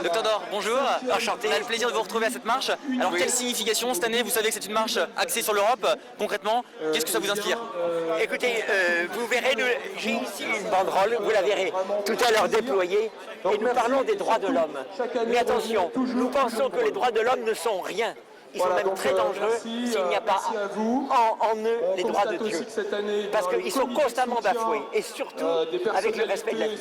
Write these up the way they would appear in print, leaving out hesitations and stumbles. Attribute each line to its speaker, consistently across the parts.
Speaker 1: Docteur Dor, bonjour. Enchanté. On a le plaisir de vous retrouver à cette marche. Alors, quelle signification cette année? Vous savez que c'est une marche axée sur l'Europe. Concrètement, qu'est-ce que ça vous inspire?
Speaker 2: Écoutez, vous verrez, j'ai ici une banderole, vous la verrez tout à l'heure déployée, et nous parlons des droits de l'homme. Mais attention, nous pensons que les droits de l'homme ne sont rien. Ils sont même très dangereux s'il n'y a pas en eux les droits de Dieu. Parce qu'ils sont constamment bafoués, et surtout avec le respect de la vie.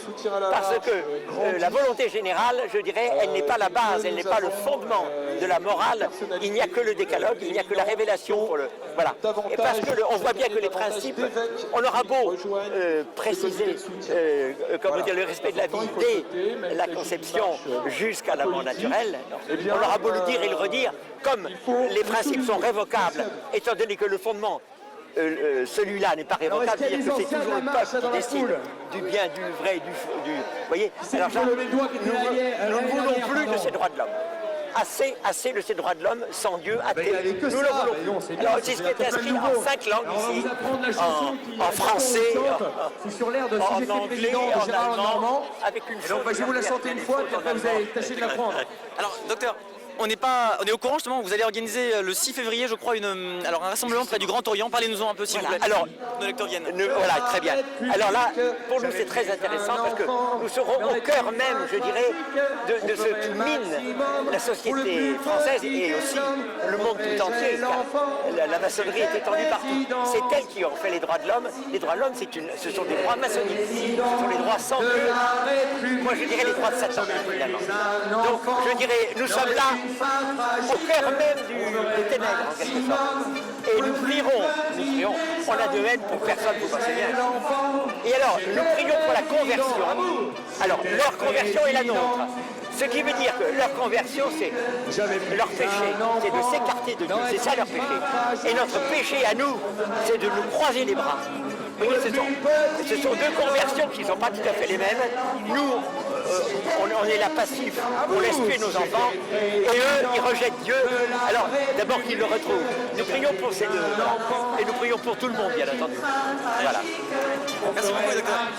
Speaker 2: Parce que la volonté générale, je dirais, elle n'est pas la base, elle n'est pas le fondement de la morale. Il n'y a que le décalogue, il n'y a que la révélation pour le... Voilà. Et parce qu'on voit bien que les principes, on aura beau préciser comment dire, le respect de la vie dès la conception jusqu'à la mort naturelle, on aura beau le dire et le redire, comme les principes sont révocables, étant donné que le fondement, celui-là n'est pas révocable, c'est-à-dire que c'est toujours le peuple qui décide du bien, du vrai, du... Vous voyez? Alors ça, nous ne voulons plus de ces droits de l'homme. Assez de ces droits de l'homme sans Dieu, athée. Nous le voulons. Alors c'est ce qui est inscrit en 5 langues ici, en français, en anglais, en allemand, avec une chose.
Speaker 3: Je vais vous la chanter une fois, puis après vous allez tâcher de la prendre.
Speaker 1: Alors, docteur, on est au courant justement, vous allez organiser le 6 février, je crois, un rassemblement près du Grand Orient. Parlez-nous-en un peu, s'il vous plaît.
Speaker 2: Alors,
Speaker 1: nos lecteurs viennent.
Speaker 2: Voilà, très bien. Alors là, pour nous, c'est très intéressant parce que nous serons au cœur même, je dirais, de ce qui mine la société française et aussi le monde tout entier. La maçonnerie est étendue partout. C'est elles qui ont fait les droits de l'homme. Les droits de l'homme, ce sont des droits maçonniques. Ce sont les droits sans Dieu. Moi, je dirais les droits de Satan, finalement. Donc, je dirais, nous sommes là au cœur même des ténèbres, en quelque sorte. Et nous prierons, on a de haine pour personne, vous pensez bien. Et alors, nous prions pour la conversion. Alors, leur conversion est la nôtre. Ce qui veut dire que leur conversion, c'est leur péché, c'est de s'écarter de Dieu, c'est ça leur péché. Et notre péché à nous, c'est de nous croiser les bras. Vous voyez, ce sont deux conversions qui ne sont pas tout à fait les mêmes. Nous, on est là passif, on laisse tuer nos enfants, et eux, ils rejettent Dieu. Alors, d'abord qu'ils le retrouvent. Nous prions pour ces deux, et nous prions pour tout le monde, bien entendu. Voilà.
Speaker 1: Merci beaucoup, docteur.